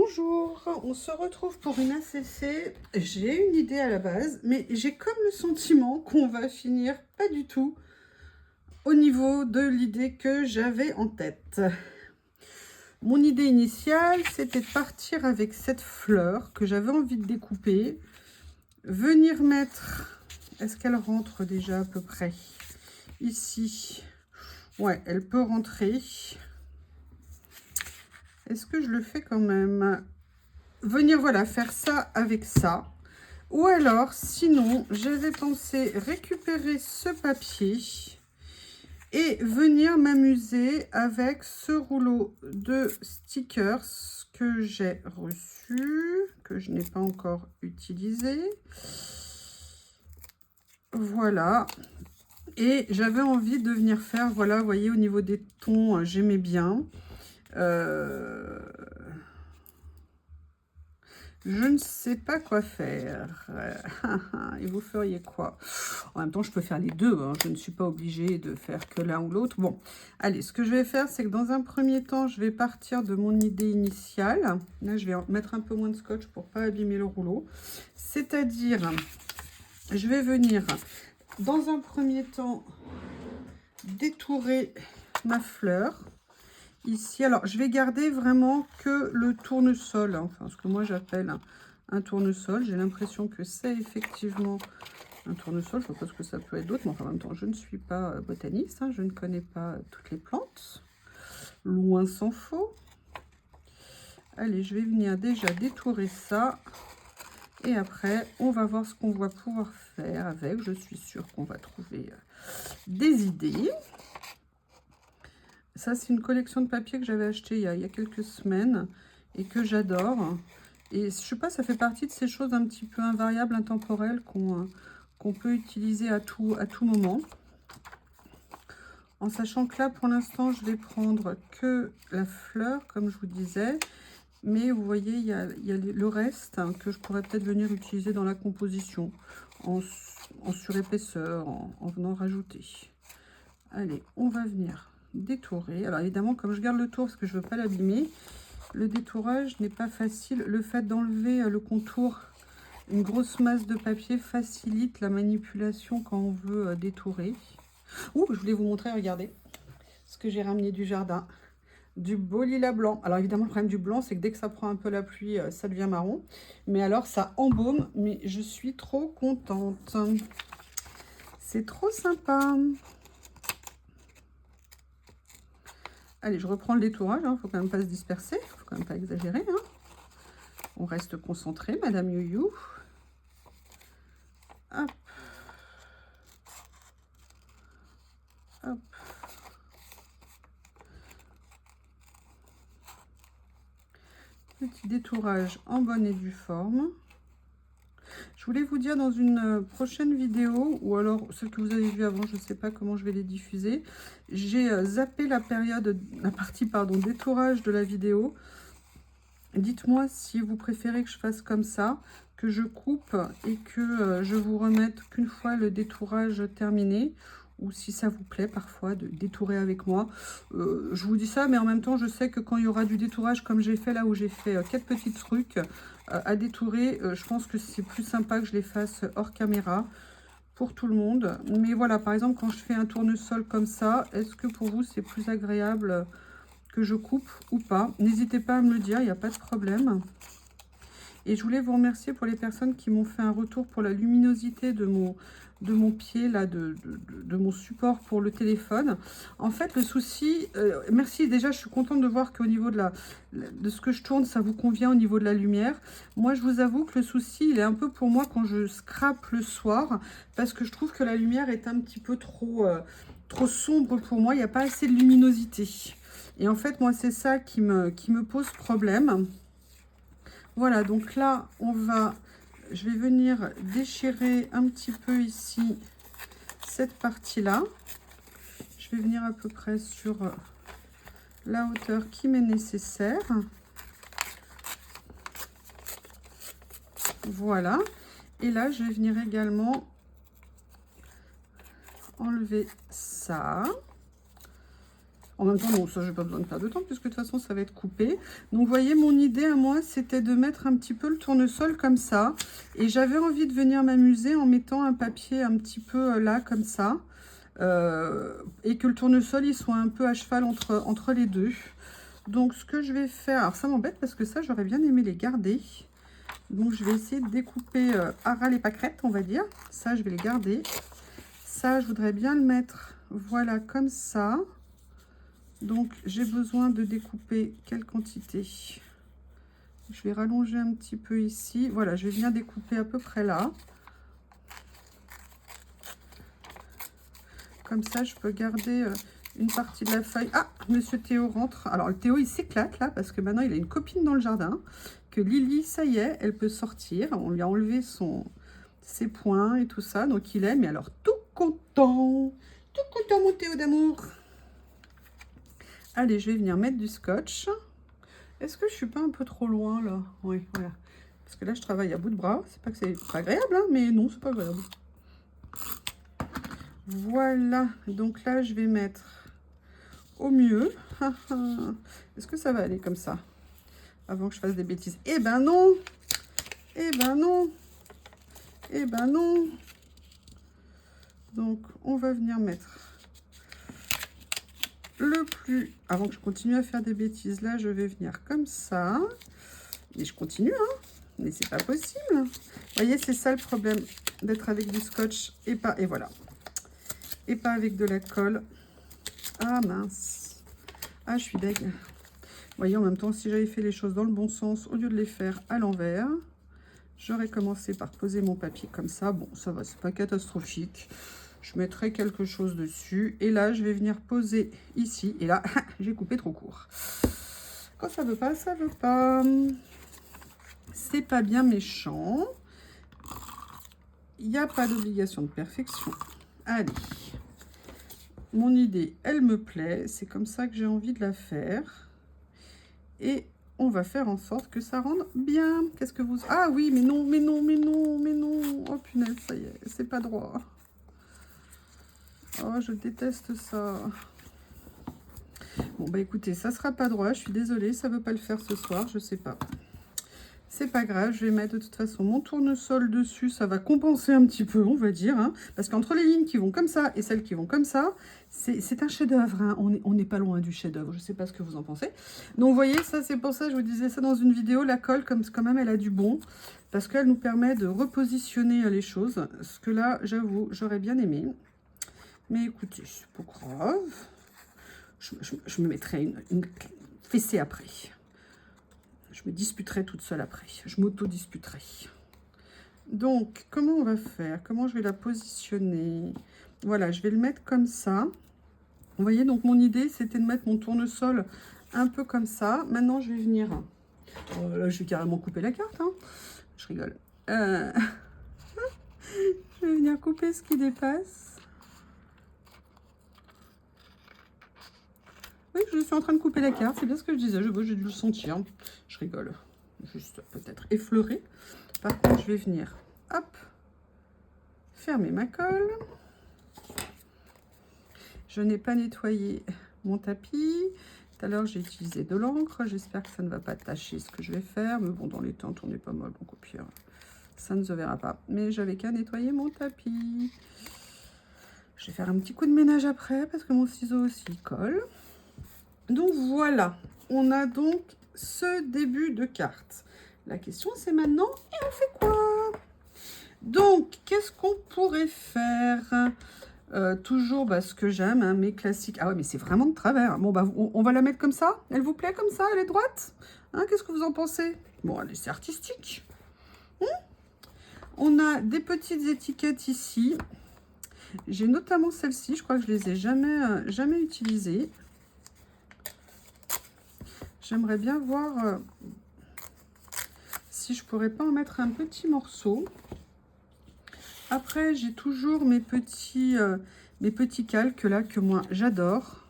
Bonjour, on se retrouve pour une ACC. J'ai une idée à la base, mais j'ai comme le sentiment qu'on va finir pas du tout au niveau de l'idée que j'avais en tête. Mon idée initiale, c'était de partir avec cette fleur que j'avais envie de découper, venir mettre... Est-ce qu'elle rentre déjà à peu près ici? Ouais, elle peut rentrer. Est-ce que je le fais quand même? Venir, voilà, faire ça avec ça. Ou alors, sinon, j'avais pensé récupérer ce papier et venir m'amuser avec ce rouleau de stickers que j'ai reçu, que je n'ai pas encore utilisé. Voilà. Et j'avais envie de venir faire, voilà, vous voyez, au niveau des tons, j'aimais bien. Je ne sais pas quoi faire. Et vous feriez quoi? En même temps, je peux faire les deux. Hein. Je ne suis pas obligée de faire que l'un ou l'autre. Bon, allez, ce que je vais faire, c'est que dans un premier temps, je vais partir de mon idée initiale. Là, je vais mettre un peu moins de scotch pour ne pas abîmer le rouleau. C'est-à-dire, je vais venir, dans un premier temps, détourer ma fleur. Ici, alors je vais garder vraiment que le tournesol, hein, enfin ce que moi j'appelle un tournesol. J'ai l'impression que c'est effectivement un tournesol. Je ne sais pas ce que ça peut être d'autre, mais enfin, en même temps, je ne suis pas botaniste, hein, je ne connais pas toutes les plantes, loin s'en faut. Allez, je vais venir déjà détourer ça. Et après, on va voir ce qu'on va pouvoir faire avec. Je suis sûre qu'on va trouver des idées. Ça, c'est une collection de papier que j'avais acheté il y a quelques semaines et que j'adore. Et je sais pas, ça fait partie de ces choses un petit peu invariables, intemporelles qu'on peut utiliser à tout moment. En sachant que là, pour l'instant, je vais prendre que la fleur, comme je vous disais. Mais vous voyez, il y a le reste que je pourrais peut-être venir utiliser dans la composition, en surépaisseur, en venant rajouter. Allez, on va venir détourer. Alors évidemment, comme je garde le tour parce que je veux pas l'abîmer, le détourage n'est pas facile. Le fait d'enlever le contour, une grosse masse de papier facilite la manipulation quand on veut détourer. Ouh, je voulais vous montrer, regardez ce que j'ai ramené du jardin, du beau lilas blanc. Alors évidemment, le problème du blanc, c'est que dès que ça prend un peu la pluie, ça devient marron, mais alors ça embaume. Mais je suis trop contente, c'est trop sympa. Allez, je reprends le détourage, il ne faut quand même pas se disperser, il ne faut quand même pas exagérer. Hein. On reste concentré, Madame Youyou. Hop. Hop. Petit détourage en bonne et due forme. Je voulais vous dire dans une prochaine vidéo, ou alors celle que vous avez vue avant, je ne sais pas comment je vais les diffuser, j'ai zappé la partie détourage de la vidéo. Dites-moi si vous préférez que je fasse comme ça, que je coupe et que je vous remette qu'une fois le détourage terminé, ou si ça vous plaît parfois de détourer avec moi. Je vous dis ça, mais en même temps, je sais que quand il y aura du détourage, comme j'ai fait là, où j'ai fait 4 petits trucs à détourer, je pense que c'est plus sympa que je les fasse hors caméra pour tout le monde. Mais voilà, par exemple, quand je fais un tournesol comme ça, est-ce que pour vous, c'est plus agréable que je coupe ou pas? N'hésitez pas à me le dire, il n'y a pas de problème. Et je voulais vous remercier pour les personnes qui m'ont fait un retour pour la luminosité de mon pied, là, de mon support pour le téléphone. En fait, le souci... merci, déjà, je suis contente de voir qu'au niveau de ce que je tourne, ça vous convient au niveau de la lumière. Moi, je vous avoue que le souci, il est un peu pour moi quand je scrape le soir, parce que je trouve que la lumière est un petit peu trop sombre pour moi. Il n'y a pas assez de luminosité. Et en fait, moi, c'est ça qui me pose problème. Voilà, donc là, je vais venir déchirer un petit peu ici cette partie-là. Je vais venir à peu près sur la hauteur qui m'est nécessaire. Voilà. Et là, je vais venir également enlever ça. En même temps, non, ça, je n'ai pas besoin de perdre de temps, puisque de toute façon, ça va être coupé. Donc, vous voyez, mon idée à moi, c'était de mettre un petit peu le tournesol comme ça. Et j'avais envie de venir m'amuser en mettant un papier un petit peu là, comme ça. Et que le tournesol, il soit un peu à cheval entre les deux. Donc, ce que je vais faire... Alors, ça m'embête parce que ça, j'aurais bien aimé les garder. Donc, je vais essayer de découper à ras les pâquerettes, on va dire. Ça, je vais les garder. Ça, je voudrais bien le mettre, voilà, comme ça. Donc, j'ai besoin de découper quelle quantité? Je vais rallonger un petit peu ici. Voilà, je vais venir découper à peu près là. Comme ça, je peux garder une partie de la feuille. Ah, Monsieur Théo rentre. Alors, le Théo, il s'éclate là, parce que maintenant, il a une copine dans le jardin. Que Lily, ça y est, elle peut sortir. On lui a enlevé ses poings et tout ça. Donc, il est, mais alors, tout content, mon Théo d'amour. Allez, je vais venir mettre du scotch. Est-ce que je suis pas un peu trop loin là? Oui, voilà. Parce que là, je travaille à bout de bras. C'est pas que c'est pas agréable, hein, mais non, c'est pas agréable. Voilà. Donc là, je vais mettre au mieux. Est-ce que ça va aller comme ça? Avant que je fasse des bêtises. Eh ben non! Eh ben non! Eh ben non! Donc, on va venir mettre le plus... Avant que je continue à faire des bêtises, là, je vais venir comme ça. Et je continue, hein. Mais c'est pas possible. Vous voyez, c'est ça le problème d'être avec du scotch et pas... Et voilà. Et pas avec de la colle. Ah, mince. Ah, je suis deg. Vous voyez, en même temps, si j'avais fait les choses dans le bon sens, au lieu de les faire à l'envers, j'aurais commencé par poser mon papier comme ça. Bon, ça va, c'est pas catastrophique. Je mettrai quelque chose dessus. Et là, je vais venir poser ici. Et là, j'ai coupé trop court. Quand ça veut pas, ça veut pas. C'est pas bien méchant. Il n'y a pas d'obligation de perfection. Allez. Mon idée, elle me plaît. C'est comme ça que j'ai envie de la faire. Et on va faire en sorte que ça rende bien. Qu'est-ce que vous... Ah oui, mais non, mais non, mais non, mais non. Oh punaise, ça y est, c'est pas droit. Oh, je déteste ça. Bon, bah écoutez, ça sera pas droit. Je suis désolée, ça veut pas le faire ce soir. Je sais pas. C'est pas grave, je vais mettre de toute façon mon tournesol dessus. Ça va compenser un petit peu, on va dire. Hein, parce qu'entre les lignes qui vont comme ça et celles qui vont comme ça, c'est un chef-d'œuvre. Hein, on n'est pas loin du chef-d'œuvre. Je sais pas ce que vous en pensez. Donc, vous voyez, ça, c'est pour ça que je vous disais ça dans une vidéo. La colle, comme quand même, elle a du bon. Parce qu'elle nous permet de repositionner les choses. Ce que là, j'avoue, j'aurais bien aimé. Mais écoutez, c'est pas grave. Je me mettrai une fessée après. Je me disputerai toute seule après. Je m'auto-disputerai. Donc, comment on va faire? Comment je vais la positionner? Voilà, je vais le mettre comme ça. Vous voyez, donc mon idée, c'était de mettre mon tournesol un peu comme ça. Maintenant, je vais venir... là, je vais carrément couper la carte. Hein. Je rigole. Je vais venir couper ce qui dépasse. Oui, je suis en train de couper la carte, c'est bien ce que je disais, j'ai dû le sentir. Je rigole, juste peut-être effleurer. Par contre, je vais venir, hop, fermer ma colle. Je n'ai pas nettoyé mon tapis. Tout à l'heure, j'ai utilisé de l'encre. J'espère que ça ne va pas tacher ce que je vais faire. Mais bon, dans les teintes, on n'est pas mal, donc au pire, ça ne se verra pas. Mais j'avais qu'à nettoyer mon tapis. Je vais faire un petit coup de ménage après, parce que mon ciseau aussi colle. Donc voilà, on a donc ce début de carte. La question c'est maintenant, et on fait quoi? Donc, qu'est-ce qu'on pourrait faire? Toujours ce que j'aime, hein, mes classiques. Ah ouais, mais c'est vraiment de travers. Bon, bah, on va la mettre comme ça. Elle vous plaît comme ça? Elle est droite? Hein, qu'est-ce que vous en pensez? Bon, allez, c'est artistique. On a des petites étiquettes ici. J'ai notamment celle-ci. Je crois que je les ai jamais utilisées. J'aimerais bien voir si je pourrais pas en mettre un petit morceau. Après, j'ai toujours mes petits calques là que moi j'adore.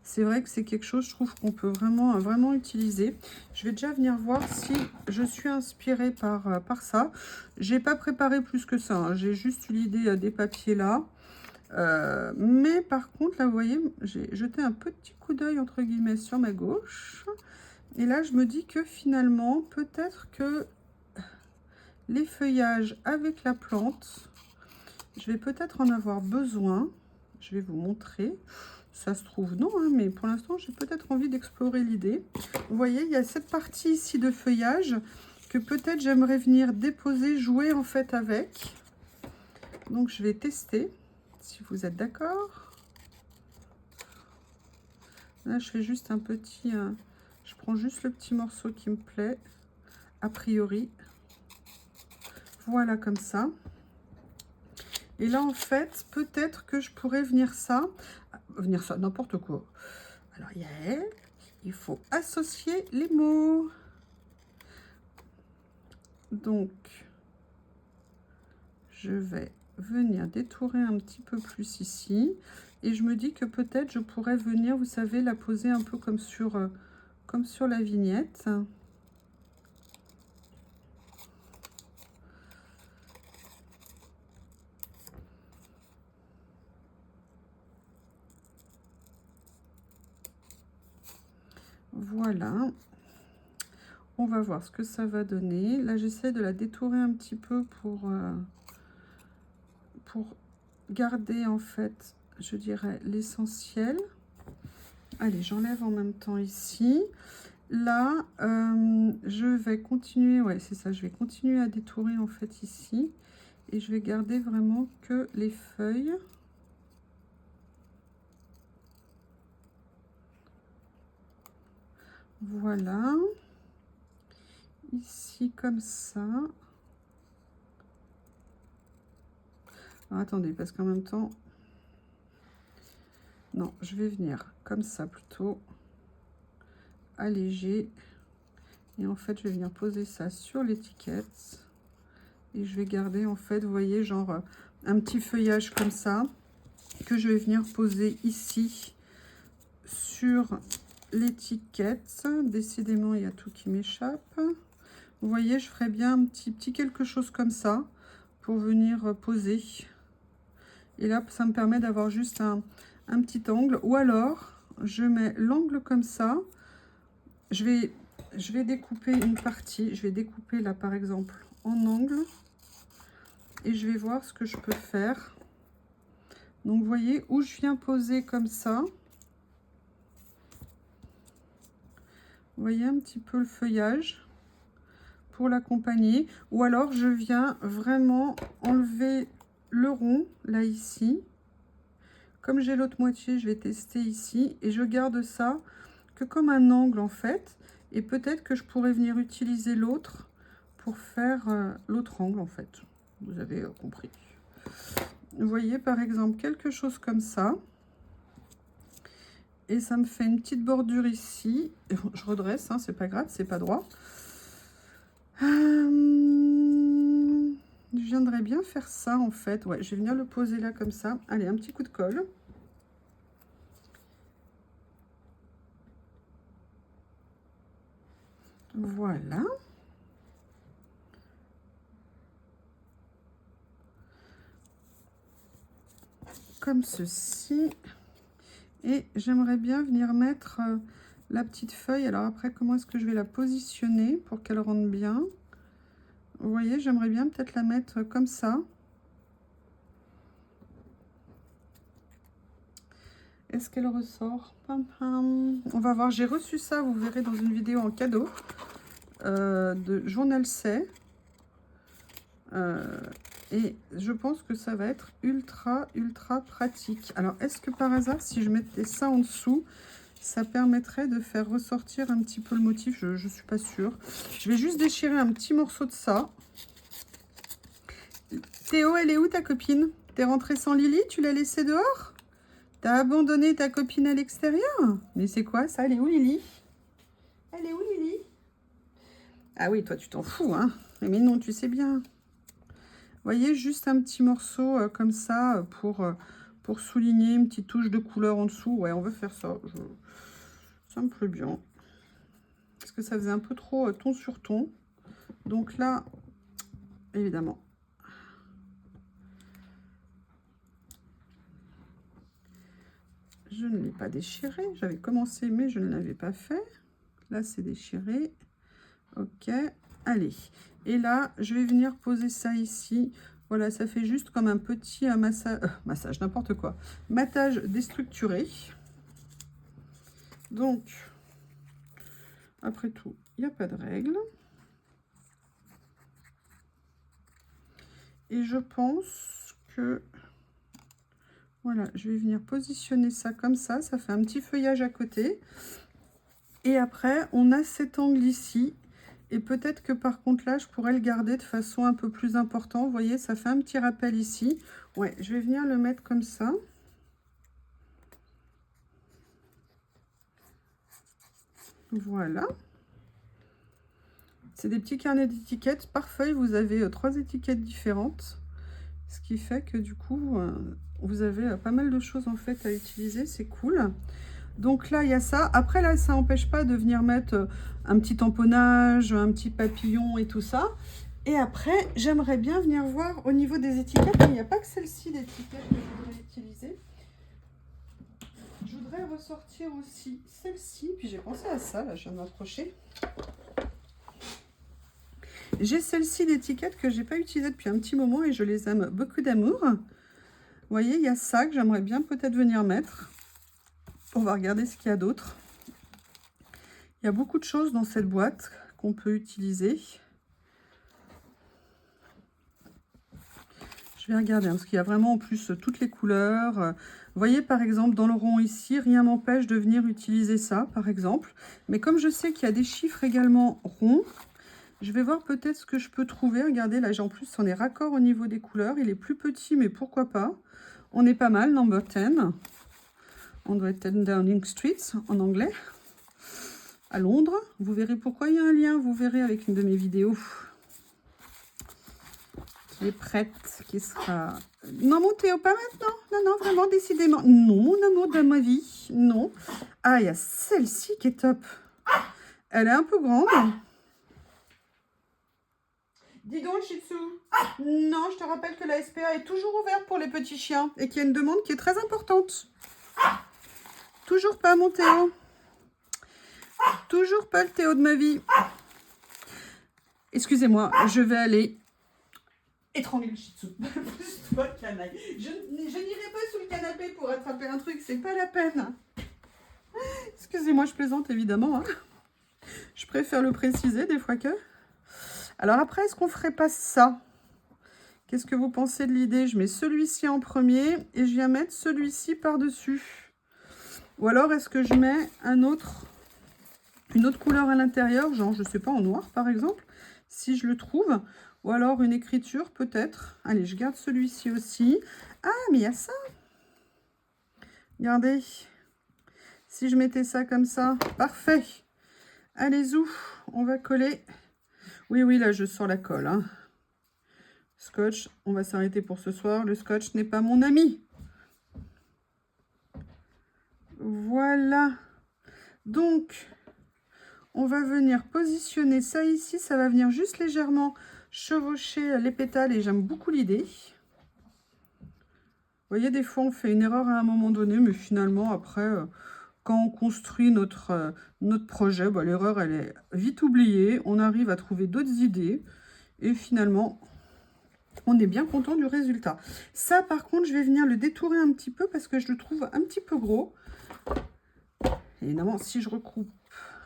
C'est vrai que c'est quelque chose, je trouve, qu'on peut vraiment utiliser. Je vais déjà venir voir si je suis inspirée par ça. J'ai pas préparé plus que ça. Hein. J'ai juste eu l'idée des papiers là. Mais par contre, là, vous voyez, j'ai jeté un petit coup d'œil, entre guillemets, sur ma gauche. Et là, je me dis que finalement, peut-être que les feuillages avec la plante, je vais peut-être en avoir besoin. Je vais vous montrer. Ça se trouve, non, hein, mais pour l'instant, j'ai peut-être envie d'explorer l'idée. Vous voyez, il y a cette partie ici de feuillage que peut-être j'aimerais venir déposer, jouer en fait avec. Donc, je vais tester, si vous êtes d'accord. Là, je fais juste un petit... je prends juste le petit morceau qui me plaît, a priori. Voilà, comme ça. Et là, en fait, peut-être que je pourrais venir ça, n'importe quoi. Alors, il faut associer les mots. Donc, je vais venir détourer un petit peu plus ici. Et je me dis que peut-être je pourrais venir, vous savez, la poser un peu comme sur la vignette. Voilà. On va voir ce que ça va donner. Là, j'essaie de la détourer un petit peu pour garder, en fait, je dirais, l'essentiel. Allez, j'enlève en même temps ici. Là, je vais continuer, ouais, c'est ça, je vais continuer à détourer, en fait, ici. Et je vais garder vraiment que les feuilles. Voilà. Ici, comme ça. Alors, attendez, parce qu'en même temps... Non, je vais venir comme ça plutôt. Allégé. Et en fait, je vais venir poser ça sur l'étiquette. Et je vais garder, en fait, vous voyez, genre un petit feuillage comme ça. Que je vais venir poser ici sur l'étiquette. Décidément, il y a tout qui m'échappe. Vous voyez, je ferais bien un petit quelque chose comme ça pour venir poser. Et là, ça me permet d'avoir juste un petit angle. Ou alors, je mets l'angle comme ça. Je vais découper une partie. Je vais découper là, par exemple, en angle. Et je vais voir ce que je peux faire. Donc, vous voyez, où je viens poser comme ça. Vous voyez un petit peu le feuillage pour l'accompagner. Ou alors, je viens vraiment enlever le rond, là, ici. Comme j'ai l'autre moitié, je vais tester ici. Et je garde ça que comme un angle, en fait. Et peut-être que je pourrais venir utiliser l'autre pour faire l'autre angle, en fait. Vous avez compris. Vous voyez, par exemple, quelque chose comme ça. Et ça me fait une petite bordure ici. Je redresse, hein, c'est pas grave, c'est pas droit. Je viendrais bien faire ça, en fait. Ouais, je vais venir le poser là, comme ça. Allez, un petit coup de colle. Voilà. Comme ceci. Et j'aimerais bien venir mettre la petite feuille. Alors après, comment est-ce que je vais la positionner pour qu'elle rentre bien? Vous voyez, j'aimerais bien peut-être la mettre comme ça. Est-ce qu'elle ressort? Pam, pam. On va voir, j'ai reçu ça, vous verrez dans une vidéo en cadeau de Journal C. Et je pense que ça va être ultra pratique. Alors, est-ce que par hasard, si je mettais ça en dessous, ça permettrait de faire ressortir un petit peu le motif? Je ne suis pas sûre. Je vais juste déchirer un petit morceau de ça. Théo, elle est où ta copine? T'es rentrée sans Lily? Tu l'as laissée dehors? T'as abandonné ta copine à l'extérieur? Mais c'est quoi ça? Elle est où Lily? Elle est où Lily? Ah oui, toi tu t'en fous, hein? Mais non, tu sais bien. Vous voyez, juste un petit morceau comme ça pour souligner une petite touche de couleur en dessous. Ouais, on va faire ça. Ça me plaît bien. Parce que ça faisait un peu trop ton sur ton. Donc là, évidemment. je ne l'ai pas déchiré. J'avais commencé, mais je ne l'avais pas fait. Là, c'est déchiré. Ok, allez. Et là, je vais venir poser ça ici. Voilà, ça fait juste comme un petit massage, n'importe quoi. Matage déstructuré. Donc, après tout, il n'y a pas de règle. Et je pense que... Voilà, je vais venir positionner ça comme ça. Ça fait un petit feuillage à côté. Et après, on a cet angle ici. Et peut-être que par contre là, je pourrais le garder de façon un peu plus importante. Vous voyez, ça fait un petit rappel ici. Ouais, je vais venir le mettre comme ça. Voilà. C'est des petits carnets d'étiquettes. Par feuille, vous avez 3 étiquettes différentes. Ce qui fait que du coup, vous avez pas mal de choses en fait à utiliser. C'est cool. Donc là, il y a ça. Après, là, ça n'empêche pas de venir mettre un petit tamponnage, un petit papillon et tout ça. Et après, j'aimerais bien venir voir au niveau des étiquettes. Il n'y a pas que celle-ci d'étiquette que je voudrais utiliser. Je voudrais ressortir aussi celle-ci. Puis j'ai pensé à ça, là, je viens de m'approcher. J'ai celle-ci d'étiquette que je n'ai pas utilisée depuis un petit moment et je les aime beaucoup d'amour. Vous voyez, il y a ça que j'aimerais bien peut-être venir mettre. On va regarder ce qu'il y a d'autre. Il y a beaucoup de choses dans cette boîte qu'on peut utiliser. Je vais regarder, parce qu'il y a vraiment en plus toutes les couleurs. Vous voyez, par exemple, dans le rond ici, rien m'empêche de venir utiliser ça, par exemple. Mais comme je sais qu'il y a des chiffres également ronds, je vais voir peut-être ce que je peux trouver. Regardez, là, en plus, on est raccord au niveau des couleurs. Il est plus petit, mais pourquoi pas. On est pas mal, number 10. On doit être 10 Downing Street en anglais, à Londres. Vous verrez pourquoi il y a un lien, vous verrez avec une de mes vidéos qui est prête, qui sera... Non, mon Théo, pas maintenant. Non, non, vraiment, décidément. Non, mon amour de ma vie, non. Ah, il y a celle-ci qui est top. Elle est un peu grande. Dis donc, Shih Tzu. Non, je te rappelle que la SPA est toujours ouverte pour les petits chiens et qu'il y a une demande qui est très importante. Toujours pas mon Théo. Toujours pas le Théo de ma vie. Excusez-moi, je vais aller étrangler le Shih Tzu. Pousse-toi, canaille. Je n'irai pas sous le canapé pour attraper un truc, c'est pas la peine. Excusez-moi, je plaisante évidemment. Hein. Je préfère le préciser des fois que... Alors après, est-ce qu'on ferait pas ça? Qu'est-ce que vous pensez de l'idée? Je mets celui-ci en premier et je viens mettre celui-ci par-dessus. Ou alors, est-ce que je mets une autre couleur à l'intérieur, genre, je sais pas, en noir, par exemple, si je le trouve. Ou alors, une écriture, peut-être. Allez, je garde celui-ci aussi. Ah, mais il y a ça. Regardez. Si je mettais ça comme ça, parfait. Allez, zou, on va coller. Oui, oui, là, je sors la colle. Hein. Scotch, on va s'arrêter pour ce soir. Le scotch n'est pas mon ami. Voilà. Donc, on va venir positionner ça ici. Ça va venir juste légèrement chevaucher les pétales et j'aime beaucoup l'idée. Vous voyez, des fois, on fait une erreur à un moment donné, mais finalement, après, quand on construit notre projet, bah, l'erreur, elle est vite oubliée. On arrive à trouver d'autres idées et finalement... on est bien content du résultat. Ça, par contre, je vais venir le détourer un petit peu parce que je le trouve un petit peu gros. Évidemment, si je recoupe...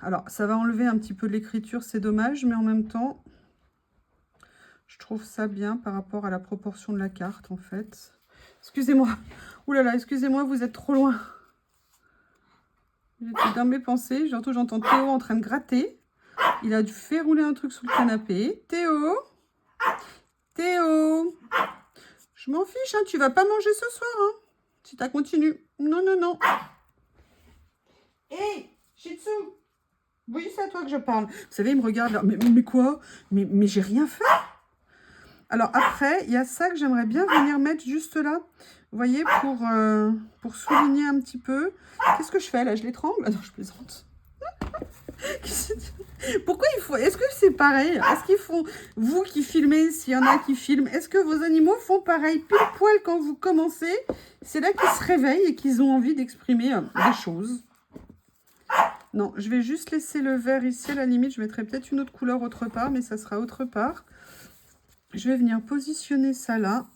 Alors, ça va enlever un petit peu de l'écriture, c'est dommage, mais en même temps, je trouve ça bien par rapport à la proportion de la carte, en fait. Excusez-moi. Ouh là là, excusez-moi, vous êtes trop loin. J'étais dans mes pensées. J'entends Théo en train de gratter. Il a dû faire rouler un truc sous le canapé. Théo, Théo, je m'en fiche, hein, tu vas pas manger ce soir, hein, si tu continues. Non, non, non. Hé, hey, Shih Tzu. Oui, c'est à toi que je parle. Vous savez, il me regarde là. Mais quoi? Mais j'ai rien fait. Alors après, il y a ça que j'aimerais bien venir mettre juste là. Vous voyez, pour souligner un petit peu. Qu'est-ce que je fais là? Je l'étrangle? Ah non, je plaisante. Pourquoi il faut... Est-ce que c'est pareil? Est-ce qu'ils font... Vous qui filmez, s'il y en a qui filment, est-ce que vos animaux font pareil pile poil quand vous commencez? C'est là qu'ils se réveillent et qu'ils ont envie d'exprimer des choses. Non, je vais juste laisser le vert ici. À la limite, je mettrai peut-être une autre couleur autre part, mais ça sera autre part. Je vais venir positionner ça là.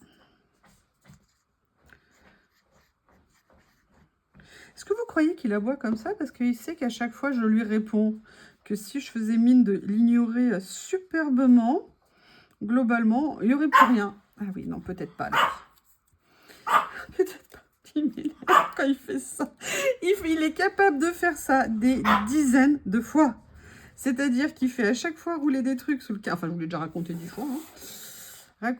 Est-ce que vous croyez qu'il aboie comme ça? Parce qu'il sait qu'à chaque fois, je lui réponds que si je faisais mine de l'ignorer superbement, globalement, il n'y aurait plus rien. Ah oui, non, peut-être pas là. Peut-être pas. Quand il fait ça, il est capable de faire ça des dizaines de fois. C'est-à-dire qu'il fait à chaque fois rouler des trucs sous le canapé. Enfin, je vous l'ai déjà raconté 10 fois. Hein.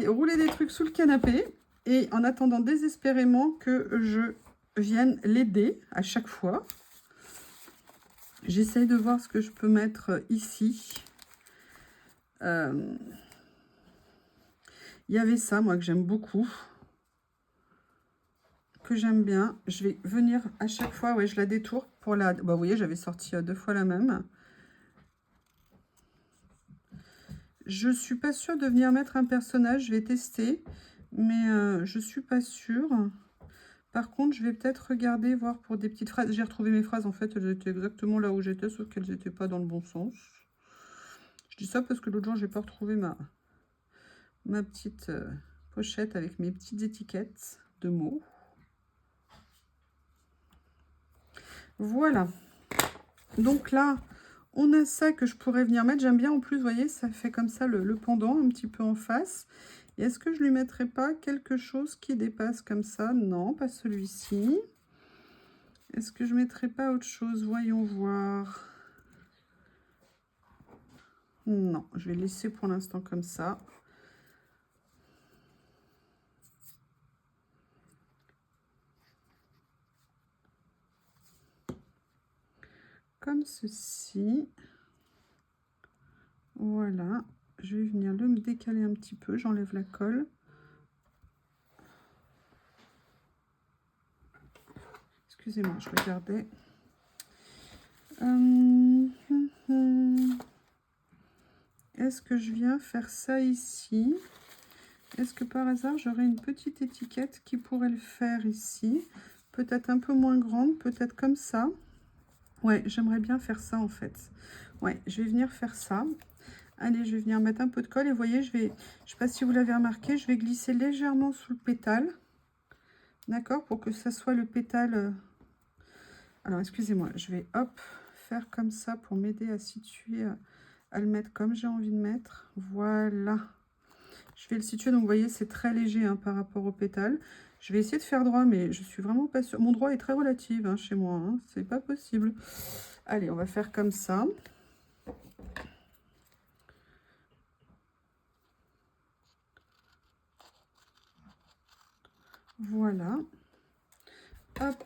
Rouler des trucs sous le canapé. Et en attendant désespérément que je vienne l'aider à chaque fois. J'essaye de voir ce que je peux mettre ici. Il y avait ça, moi, que j'aime beaucoup. Que j'aime bien. Je vais venir à chaque fois, ouais, je la détourne pour la... Bah, vous voyez, j'avais sorti 2 fois la même. Je suis pas sûre de venir mettre un personnage, je vais tester, mais je suis pas sûre. Par contre, je vais peut-être regarder, voir pour des petites phrases. J'ai retrouvé mes phrases, en fait, elles étaient exactement là où j'étais, sauf qu'elles n'étaient pas dans le bon sens. Je dis ça parce que l'autre jour, j'ai pas retrouvé ma petite pochette avec mes petites étiquettes de mots. Voilà. Donc là, on a ça que je pourrais venir mettre. J'aime bien en plus, vous voyez, ça fait comme ça le pendant un petit peu en face. Et est-ce que je lui mettrais pas quelque chose qui dépasse comme ça? Non, pas celui-ci. Est-ce que je mettrais pas autre chose? Voyons voir. Non, je vais laisser pour l'instant comme ça. Comme ceci. Voilà. Je vais venir le décaler un petit peu. J'enlève la colle. Excusez-moi, je regardais. Est-ce que je viens faire ça ici? Est-ce que par hasard, j'aurais une petite étiquette qui pourrait le faire ici? Peut-être un peu moins grande, peut-être comme ça. Ouais, j'aimerais bien faire ça en fait. Ouais, je vais venir faire ça. Allez, je vais venir mettre un peu de colle. Et vous voyez, je sais pas si vous l'avez remarqué, je vais glisser légèrement sous le pétale. D'accord? Pour que ça soit le pétale. Alors, excusez-moi, je vais, hop, faire comme ça pour m'aider à situer, à le mettre comme j'ai envie de mettre. Voilà. Je vais le situer, donc vous voyez, c'est très léger hein, par rapport au pétale. Je vais essayer de faire droit, mais je suis vraiment pas sûre. Mon droit est très relatif hein, chez moi, hein. C'est pas possible. Allez, on va faire comme ça. Voilà. Hop.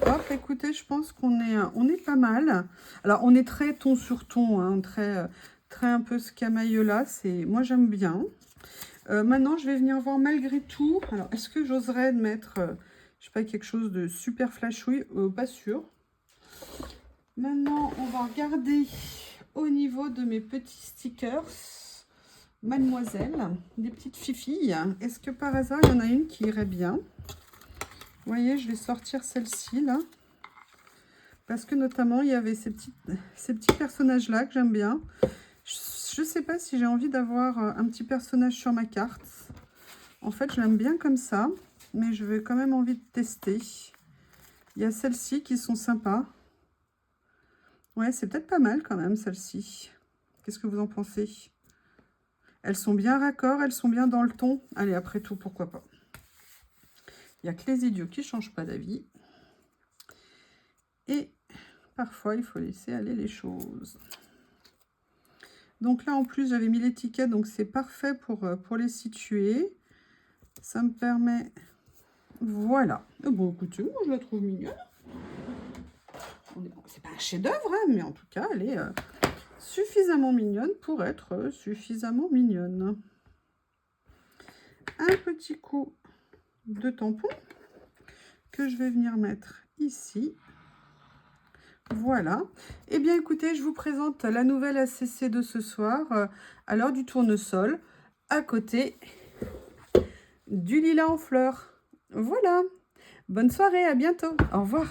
Hop, écoutez, je pense qu'on est pas mal. Alors, on est très ton sur ton, hein, très un peu scamaille-là. Moi, j'aime bien. Maintenant, je vais venir voir malgré tout. Alors, est-ce que j'oserais mettre, je sais pas, quelque chose de super flashouille? Pas sûr. Maintenant, on va regarder au niveau de mes petits stickers. Mademoiselle, des petites fifilles. Est-ce que par hasard, il y en a une qui irait bien? Vous voyez, je vais sortir celle-ci, là. Parce que notamment, il y avait ces petits personnages-là que j'aime bien. Je ne sais pas si j'ai envie d'avoir un petit personnage sur ma carte. En fait, je l'aime bien comme ça. Mais je vais quand même envie de tester. Il y a celles-ci qui sont sympas. Ouais, c'est peut-être pas mal quand même, celles-ci. Qu'est-ce que vous en pensez? Elles sont bien raccord, elles sont bien dans le ton. Allez, après tout, pourquoi pas. Il n'y a que les idiots qui ne changent pas d'avis. Et parfois, il faut laisser aller les choses. Donc là, en plus, j'avais mis l'étiquette, donc c'est parfait pour les situer. Ça me permet... Voilà. Bon, écoutez, moi, je la trouve mignonne. C'est pas un chef-d'œuvre, hein, mais en tout cas, elle est suffisamment mignonne pour être suffisamment mignonne. Un petit coup de tampon que je vais venir mettre ici. Voilà. Eh bien, écoutez, je vous présente la nouvelle ACC de ce soir, à l'heure du tournesol, à côté du lilas en fleurs. Voilà. Bonne soirée, à bientôt. Au revoir.